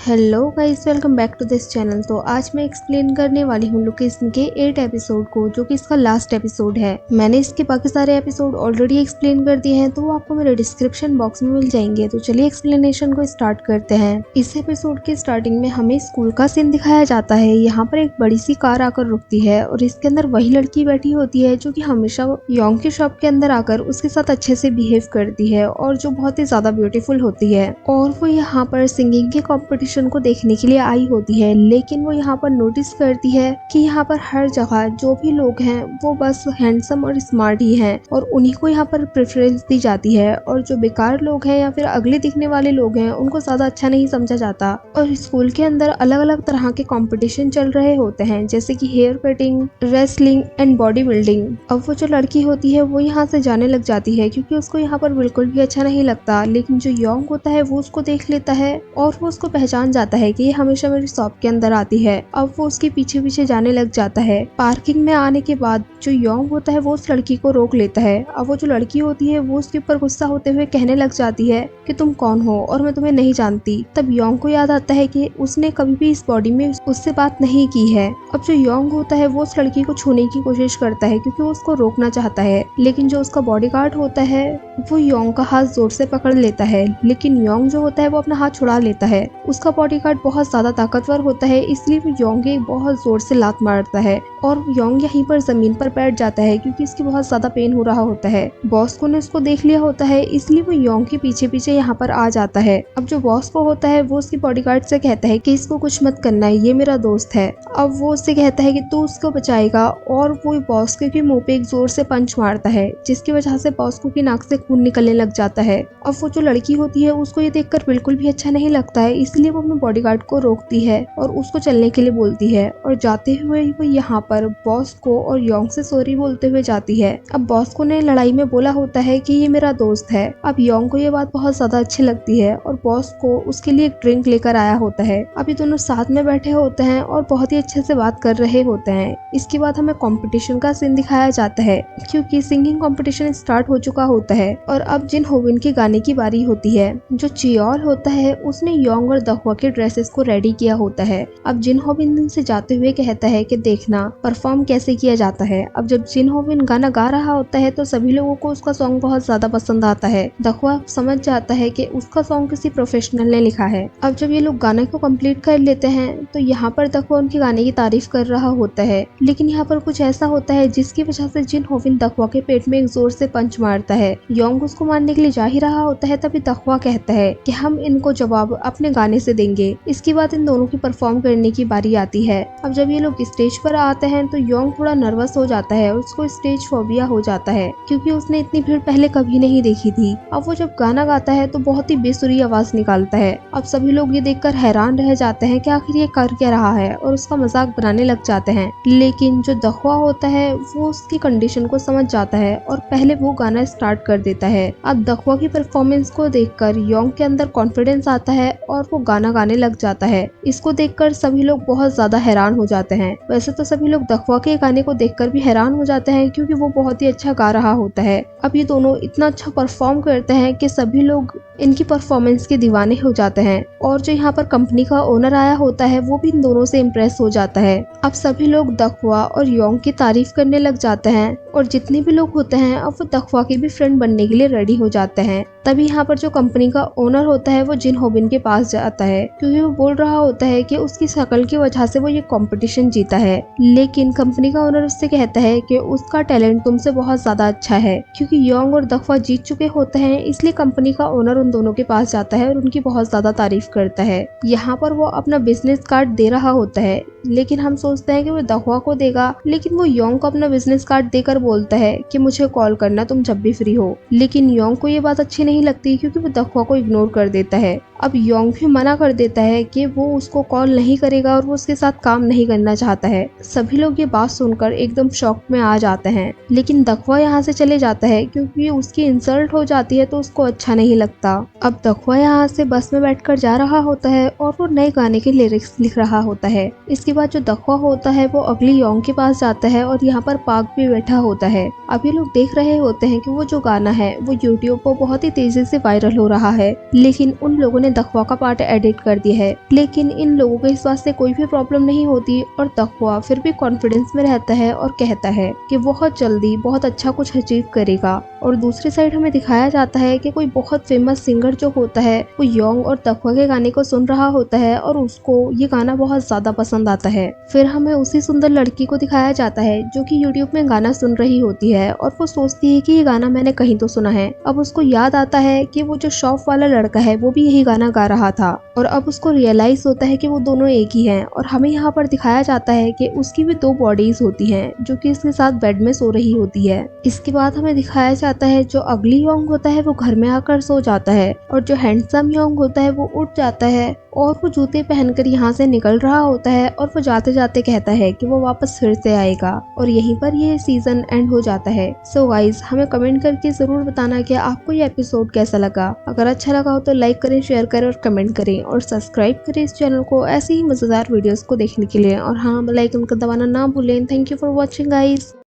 Hello guys, welcome back to this channel. तो आज मैं एक्सप्लेन करने वाली हूँ लोकेशन के 8 एपिसोड को, जो कि इसका लास्ट एपिसोड है। मैंने इसके बाकी सारे एपिसोड ऑलरेडी एक्सप्लेन कर दिए हैं, तो वो आपको मेरे डिस्क्रिप्शन बॉक्स में मिल जाएंगे। तो चलिए एक्सप्लेनेशन को स्टार्ट करते हैं। इस एपिसोड के स्टार्टिंग में हमें स्कूल का सीन दिखाया जाता है। यहाँ पर एक बड़ी सी कार आकर रुकती है और इसके अंदर वही लड़की बैठी होती है जो कि हमेशा योंग की शॉप के अंदर आकर उसके साथ अच्छे से बिहेव करती है और जो बहुत ही ज्यादा ब्यूटीफुल होती है। और वो यहाँ पर सिंगिंग के कॉम्पिटिशन को देखने के लिए आई होती है, लेकिन वो यहाँ पर नोटिस करती है कि यहाँ पर हर जगह जो भी लोग हैं वो बस हैंडसम और स्मार्ट ही हैं और उन्हीं को यहाँ पर प्रेफरेंस दी जाती है, और जो बेकार लोग हैं या फिर अगले दिखने वाले लोग हैं उनको ज्यादा अच्छा नहीं समझा जाता। और स्कूल के अंदर अलग अलग तरह के कंपटीशन चल रहे होते हैं, जैसे कि hair cutting, wrestling and body building. अब वो जो लड़की होती है वो यहाँ से जाने लग जाती है क्योंकि उसको यहाँ पर बिल्कुल भी अच्छा नहीं लगता, लेकिन जो योंग होता है वो उसको देख लेता है और वो उसको पहचान जाता है कि ये हमेशा मेरी शॉप के अंदर आती है। अब वो उसके पीछे पीछे जाने लग जाता है। पार्किंग में आने के बाद जो योंग होता है वो उस लड़की को रोक लेता है। अब वो जो लड़की होती है वो उसके ऊपर गुस्सा होते हुए कहने लग जाती है कि तुम कौन हो और मैं तुम्हें नहीं जानती। तब योंग को याद आता है कि उसने कभी भी इस बॉडी में उससे बात नहीं की है। अब जो योंग होता है वो उस लड़की को छूने की कोशिश करता है क्योंकि वो उसको रोकना चाहता है, लेकिन जो उसका बॉडीगार्ड होता है वो योंग का हाथ जोर से पकड़ लेता है, लेकिन योंग जो होता है वो अपना हाथ छुड़ा लेता है। उसका बॉडीगार्ड बहुत ज्यादा ताकतवर होता है, इसलिए वो योंग के बहुत जोर से लात मारता है और योंग यहीं पर जमीन पर बैठ जाता है क्योंकि इसकी बहुत ज्यादा पेन हो रहा होता है। बॉस ने उसको देख लिया होता है, इसलिए वो योंग के पीछे पीछे यहाँ पर आ जाता है। अब जो बॉस को होता है वो उसके बॉडीगार्ड से कहता है कि इसको कुछ मत करना है, ये मेरा दोस्त है। अब वो उससे कहता है कि तू उसको बचाएगा, और वो बॉस के मुंह पे एक जोर से पंच मारता है, जिसकी वजह से बॉस को की नाक से खून निकलने लग जाता है। अब वो जो लड़की होती है उसको ये देखकर बिल्कुल भी अच्छा नहीं लगता है, इसलिए वो अपने बॉडीगार्ड को रोकती है और उसको चलने के लिए बोलती है, और जाते हुए वो यहाँ पर बॉस को और योंग से सॉरी बोलते हुए जाती है। अब बॉस को ने लड़ाई में बोला होता है कि ये मेरा दोस्त है। अब योंग को ये बात बहुत ज्यादा अच्छी लगती है और बॉस को उसके लिए एक ड्रिंक लेकर आया होता है। अब ये दोनों साथ में बैठे होते हैं और बहुत ही अच्छे से बात कर रहे होते हैं। इसके बाद हमें कंपटीशन का सीन दिखाया जाता है क्योंकि सिंगिंग कंपटीशन स्टार्ट हो चुका होता है और अब जिन होविन के गाने की बारी होती है। जो चियोल होता है उसने योंग और दहुआ के ड्रेसेस को रेडी किया होता है। अब जिन होविन से जाते हुए कहता है कि देखना परफॉर्म कैसे किया जाता है। अब जब जिन होविन गाना गा रहा होता है तो सभी लोगों को उसका सॉन्ग बहुत ज्यादा पसंद आता है। दहुआ समझ जाता है कि उसका सॉन्ग किसी प्रोफेशनल ने लिखा है। अब जब ये लोग गाने को कंप्लीट कर लेते हैं तो यहाँ पर दहुआ उनके गाने की तारीफ कर रहा होता है, लेकिन यहाँ पर कुछ ऐसा होता है जिसकी वजह से जिन होविन दहुआ के पेट में एक जोर से पंच मारता है। योंग उसको मारने के लिए जा ही रहा होता है, तभी दहुआ कहता है कि हम इनको जवाब अपने गाने से देंगे। इसके बाद इन दोनों की परफॉर्म करने की बारी आती है। अब जब ये लोग स्टेज पर आते हैं तो योंग थोड़ा नर्वस हो जाता है और उसको स्टेज फोबिया हो जाता है क्योंकि उसने इतनी भीड़ पहले कभी नहीं देखी थी। अब वो जब गाना गाता है तो बहुत ही बेसुरी आवाज निकालता है। अब सभी लोग ये देखकर हैरान रह जाते हैं कि आखिर ये कर क्या रहा है और उसका मजाक बनाने लग जाते हैं, लेकिन जो दहुआ होता है वो उसकी कंडीशन को समझ जाता है और पहले वो गाना स्टार्ट कर देता है। अब दहुआ की परफॉर्मेंस को देखकर योंग के अंदर कॉन्फिडेंस आता है और वो गाना गाने लग जाता है। इसको देखकर सभी लोग बहुत ज्यादा हैरान हो जाते हैं। वैसे तो सभी लोग दहुआ के गाने को देखकर भी हैरान हो जाते हैं क्योंकि वो बहुत ही अच्छा गा रहा होता है। अब ये दोनों इतना अच्छा परफॉर्म करते हैं कि सभी लोग इनकी परफॉर्मेंस के दीवाने हो जाते हैं, और जो यहाँ पर कंपनी का ओनर आया होता है वो भी इन दोनों से इम्प्रेस हो जाता है। अब सभी लोग दहुआ और योंग की तारीफ करने लग जाते हैं और जितने भी लोग होते हैं अब वो दहुआ के भी फ्रेंड बनने के लिए रेडी हो जाते हैं। तभी यहाँ पर जो कंपनी का ओनर होता है वो जिन होबिन के पास जाता है क्योंकि वो बोल रहा होता है कि उसकी शक्ल की वजह से वो ये कंपटीशन जीता है, लेकिन कंपनी का ओनर उससे कहता है कि उसका टैलेंट तुमसे बहुत ज्यादा अच्छा है। क्योंकि योंग और दहुआ जीत चुके होते हैं इसलिए कंपनी का ओनर उन दोनों के पास जाता है और उनकी बहुत ज्यादा तारीफ करता है। यहाँ पर वो अपना बिजनेस कार्ड दे रहा होता है, लेकिन हम सोचते हैं कि वो दहुआ को देगा, लेकिन वो योंग को अपना बिजनेस कार्ड देकर बोलता है कि मुझे कॉल करना तुम जब भी फ्री हो। लेकिन योंग को ये बात अच्छी नहीं लगती क्योंकि वो दहुआ को इग्नोर कर देता है। अब योंग भी मना कर देता है कि वो उसको कॉल नहीं करेगा और वो उसके साथ काम नहीं करना चाहता है। सभी लोग ये बात सुनकर एकदम शॉक में आ जाते हैं, लेकिन दहुआ यहाँ से चले जाता है क्योंकि उसकी इंसल्ट हो जाती है तो उसको अच्छा नहीं लगता। अब दखवा यहाँ से बस में बैठकर जा रहा होता है और वो नए गाने के लिरिक्स लिख रहा होता है। इसके बाद जो दखवा होता है वो अगली योंग के पास जाता है और यहाँ पर पार्क भी बैठा होता है। अब ये लोग देख रहे होते हैं कि वो जो गाना है वो यूट्यूब पर बहुत ही तेजी से वायरल हो रहा है, लेकिन उन लोगों ने दखवा का पार्ट एडिट कर दिया है। लेकिन इन लोगों को इस बात से कोई भी प्रॉब्लम नहीं होती और दखवा फिर भी कॉन्फिडेंस में रहता है और कहता है कि बहुत जल्दी बहुत अच्छा कुछ अचीव करेगा। और दूसरी साइड हमें दिखाया जाता है कि कोई बहुत फेमस सिंगर जो होता है वो योंग और दखवा के गाने को सुन रहा होता है और उसको ये गाना बहुत ज्यादा पसंद आता है। फिर हमें उसी सुंदर लड़की को दिखाया जाता है जो कि यूट्यूब में गाना सुन रही होती है और वो सोचती है कि ये गाना मैंने कहीं तो सुना है। अब उसको याद आता है कि वो जो शॉप वाला लड़का है वो भी यही गाना गा रहा था और अब उसको रियलाइज होता है कि वो दोनों एक ही हैं। और हमें यहाँ पर दिखाया जाता है कि उसकी भी दो बॉडीज होती हैं जो कि इसके साथ बेड में सो रही होती है। इसके बाद हमें दिखाया जाता है जो अगली योंग होता है वो घर में आकर सो जाता है और जो हैंडसम योंग होता है वो उठ जाता है और वो जूते पहनकर यहाँ से निकल रहा होता है और वो जाते जाते कहता है कि वो वापस फिर से आएगा। और यहीं पर ये सीजन एंड हो जाता है। सो गाइज हमें कमेंट करके जरूर बताना कि आपको ये एपिसोड कैसा लगा। अगर अच्छा लगा हो तो लाइक करें, शेयर करें और कमेंट करें और सब्सक्राइब करें इस चैनल को ऐसे ही मजेदार वीडियोस को देखने के लिए। और हाँ, बेल आइकन को दबाना ना भूलें। Thank you for watching guys.